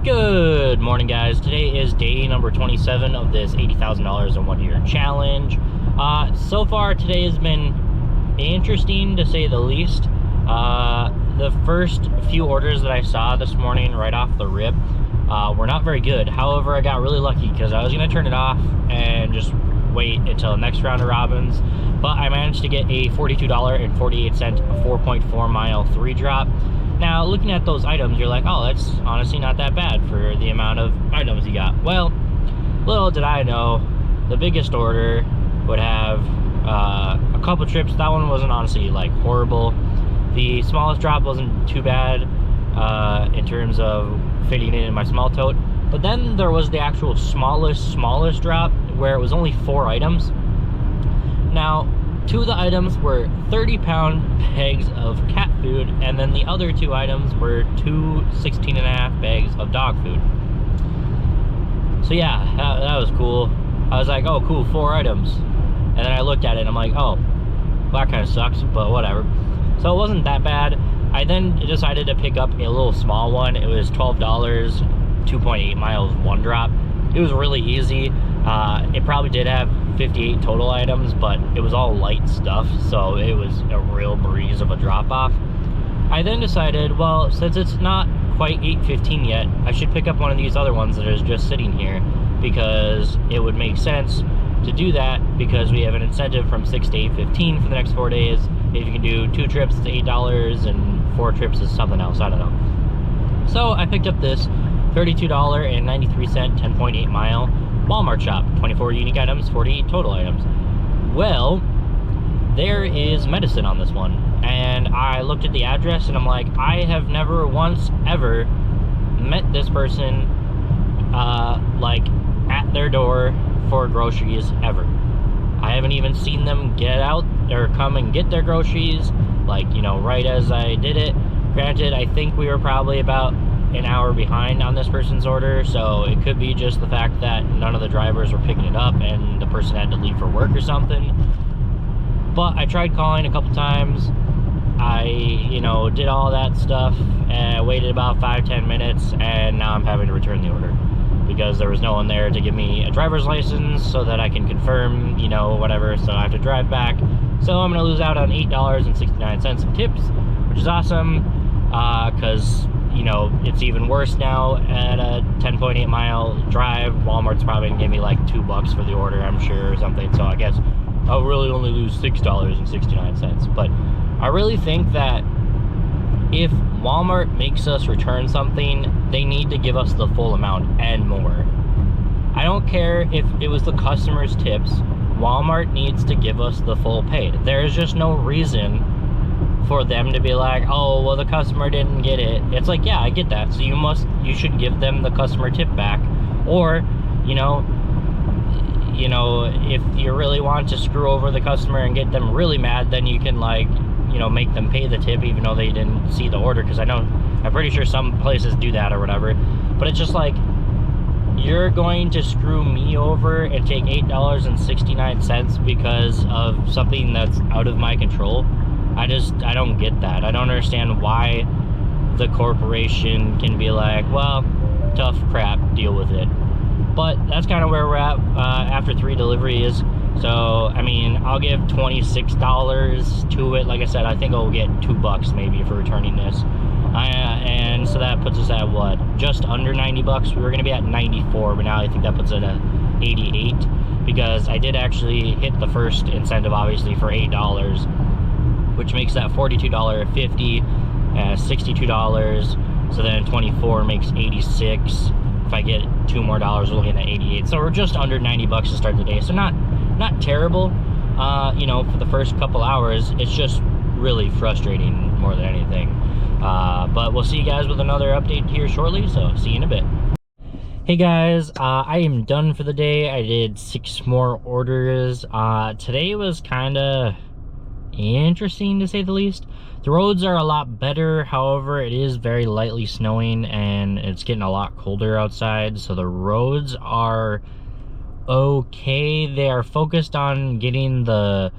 Good morning, guys. Today is day number 27 of this $80,000 in 1 year challenge. So far today has been interesting to say the least. The first few orders that I saw this morning right off the rip were not very good. However, I got really lucky because I was going to turn it off and just wait until the next round of robins, but I managed to get a $42.48 4.4 mile 3 drop. Now, looking at those items, you're like, oh, that's honestly not that bad for the amount of items you got. Well, little did I know, the biggest order would have a couple trips. That one wasn't honestly like horrible. The smallest drop wasn't too bad in terms of fitting it in my small tote. But then there was the actual smallest drop where it was only 4 items. Now, 2 of the items were 30-pound bags of cat food, and then the other 2 items were 2 16.5 bags of dog food. So yeah, that was cool. I was like, oh cool, 4 items. And then I looked at it and I'm like, oh, well, that kind of sucks, but whatever. So it wasn't that bad. I then decided to pick up a little small one. It was $12, 2.8 miles, 1 drop. It was really easy. It probably did have 58 total items, but it was all light stuff, so it was a real breeze of a drop-off. I then decided, well, since it's not quite 8:15 yet, I should pick up one of these other ones that is just sitting here, because it would make sense to do that, because we have an incentive from 6 to 8:15 for the next 4 days. If you can do 2 trips, it's $8, and 4 trips is something else, I don't know. So I picked up this $32.93 10.8 mile Walmart shop, 24 unique items, 48 total items. Well, there is medicine on this one, and I looked at the address and I'm like, I have never once ever met this person like at their door for groceries ever. I haven't even seen them get out or come and get their groceries, like, you know, right as I did it. Granted, I think we were probably about an hour behind on this person's order, so it could be just the fact that none of the drivers were picking it up and the person had to leave for work or something. But I tried calling a couple times. I, you know, did all that stuff and waited about 5-10 minutes, and now I'm having to return the order because there was no one there to give me a driver's license so that I can confirm, you know, whatever. So I have to drive back. So I'm gonna lose out on $8.69 in tips, which is awesome, because you know, it's even worse now at a 10.8 mile drive. Walmart's probably gonna give me like $2 for the order, I'm sure, or something. So I guess I'll really only lose $6.69. But I really think that if Walmart makes us return something, they need to give us the full amount and more. I don't care if it was the customer's tips. Walmart needs to give us the full pay. There's just no reason for them to be like, oh, well, the customer didn't get it. It's like, yeah, I get that. So you should give them the customer tip back. Or, you know, if you really want to screw over the customer and get them really mad, then you can, like, you know, make them pay the tip even though they didn't see the order. Because I'm pretty sure some places do that or whatever. But it's just like, you're going to screw me over and take $8.69 because of something that's out of my control. I don't get that. I don't understand why the corporation can be like, well, tough crap, deal with it. But that's kind of where we're at after 3 deliveries. So, I mean, I'll give $26 to it. Like I said, I think I'll get $2 maybe for returning this. And so that puts us at what? Just under $90. We were going to be at 94, but now I think that puts it at 88. Because I did actually hit the first incentive, obviously, for $8. Which makes that $42.50, $62. So then 24 makes 86. If I get 2 more dollars, we're looking at 88. So we're just under $90 to start the day. So not terrible. You know, for the first couple hours, it's just really frustrating more than anything. But we'll see you guys with another update here shortly. So see you in a bit. Hey guys, I am done for the day. I did 6 more orders. Today was kind of interesting to say the least. The roads are a lot better, however it is very lightly snowing and it's getting a lot colder outside, so the roads are okay. They are focused on getting the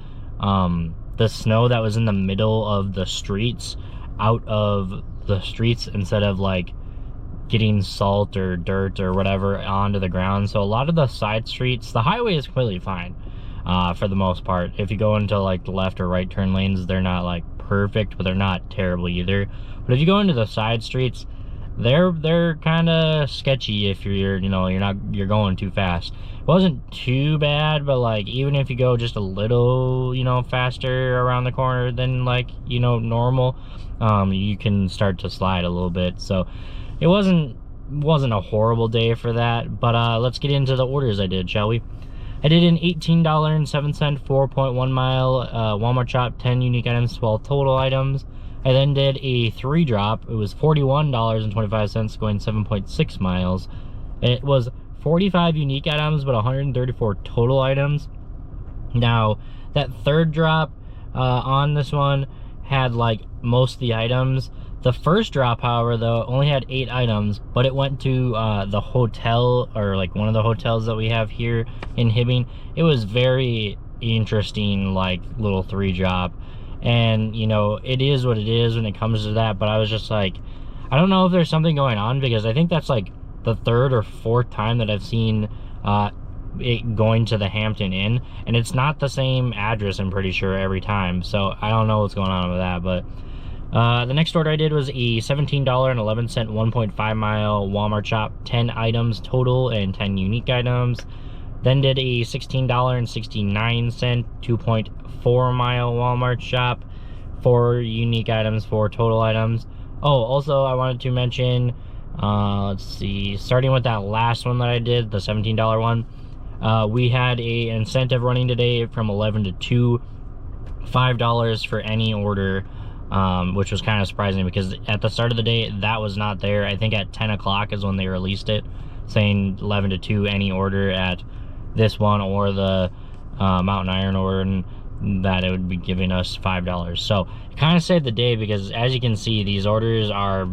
snow that was in the middle of the streets out of the streets instead of like getting salt or dirt or whatever onto the ground. So a lot of the side streets, the highway is completely fine for the most part. If you go into like the left or right turn lanes, they're not like perfect, but they're not terrible either. But if you go into the side streets, they're kind of sketchy if you're going too fast. It wasn't too bad, but like even if you go just a little faster around the corner than like normal, you can start to slide a little bit. So it wasn't a horrible day for that. But let's get into the orders I did, shall we? I did an $18.07 4.1 mile Walmart shop, 10 unique items, 12 total items. I then did a 3 drop. It was $41.25 going 7.6 miles. It was 45 unique items, but 134 total items. Now, that 3rd drop on this one had like most of the items. The 1st drop, however, though, only had 8 items, but it went to the hotel, or like one of the hotels that we have here in Hibbing. It was very interesting, like little 3 drop. And it is what it is when it comes to that, but I was just like, I don't know if there's something going on, because I think that's like the 3rd or 4th time that I've seen it going to the Hampton Inn, and it's not the same address, I'm pretty sure, every time. So I don't know what's going on with that. But the next order I did was a $17.11 1.5 mile Walmart shop, 10 items total and 10 unique items. Then did a $16.69 2.4 mile Walmart shop, 4 unique items, 4 total items. Oh, also I wanted to mention, let's see, starting with that last one that I did, the $17 one, we had a incentive running today from 11 to 2, $5 for any order, which was kind of surprising because at the start of the day that was not there. I think at 10 o'clock is when they released it, saying 11 to 2 any order at this one or the Mountain Iron order, and that it would be giving us $5. So it kind of saved the day, because as you can see, these orders are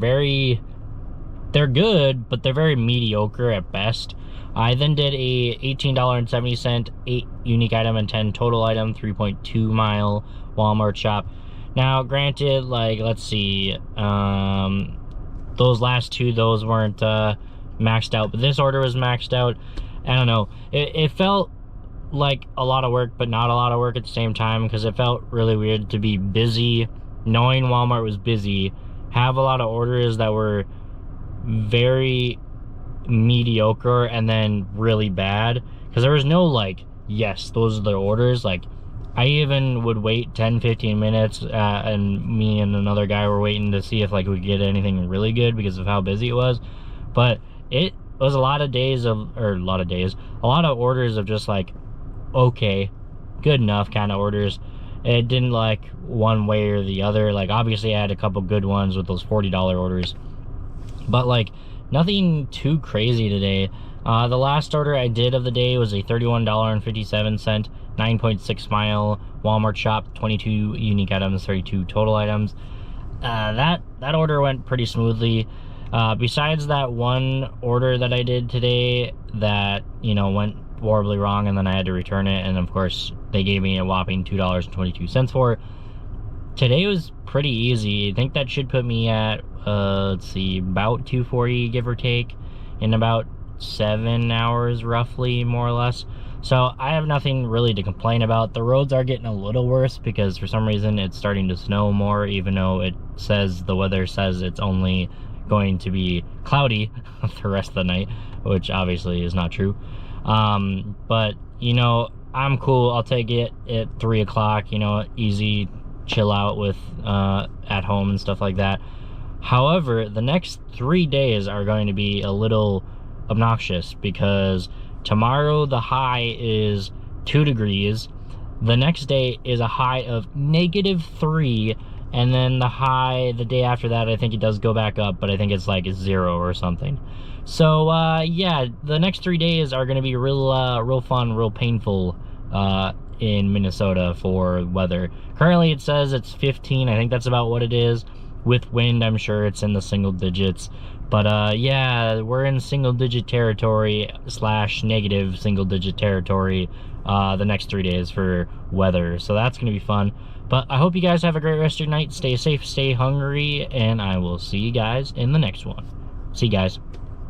they're good, but they're very mediocre at best. I then did a $18.70 8 unique item and 10 total item 3.2 mile Walmart shop. Now granted, like, let's see, those last 2, those weren't maxed out, but this order was maxed out. I don't know, it felt like a lot of work, but not a lot of work at the same time, because it felt really weird to be busy, knowing Walmart was busy, have a lot of orders that were very mediocre and then really bad, because there was no like, yes, those are the orders. Like, I even would wait 10-15 minutes and me and another guy were waiting to see if like we could get anything really good because of how busy it was. But it was a lot of orders of just like, okay, good enough kind of orders. It didn't like one way or the other. Like, obviously I had a couple good ones with those $40 orders, but like nothing too crazy today. The last order I did of the day was a $31.57 9.6 mile Walmart shop, 22 unique items, 32 total items. That order went pretty smoothly. Besides that one order that I did today that went horribly wrong, and then I had to return it, and of course they gave me a whopping $2.22 for it. Today was pretty easy. I think that should put me at let's see, about $2.40 give or take, in about 7 hours roughly, more or less. So I have nothing really to complain about. The roads are getting a little worse because for some reason it's starting to snow more, even though the weather says it's only going to be cloudy the rest of the night, which obviously is not true. But I'm cool. I'll take it at 3 o'clock, easy chill out with at home and stuff like that. However, the next 3 days are going to be a little obnoxious, because tomorrow the high is 2 degrees. The next day is a high of -3, and then the high the day after that, I think it does go back up, but I think it's like 0 or something. So yeah, the next 3 days are going to be real fun, real painful in Minnesota for weather. Currently it says it's 15. I think that's about what it is. With wind, I'm sure it's in the single digits. But yeah, we're in single digit territory / negative single digit territory the next 3 days for weather. So that's going to be fun. But I hope you guys have a great rest of your night. Stay safe, stay hungry, and I will see you guys in the next one. See you guys.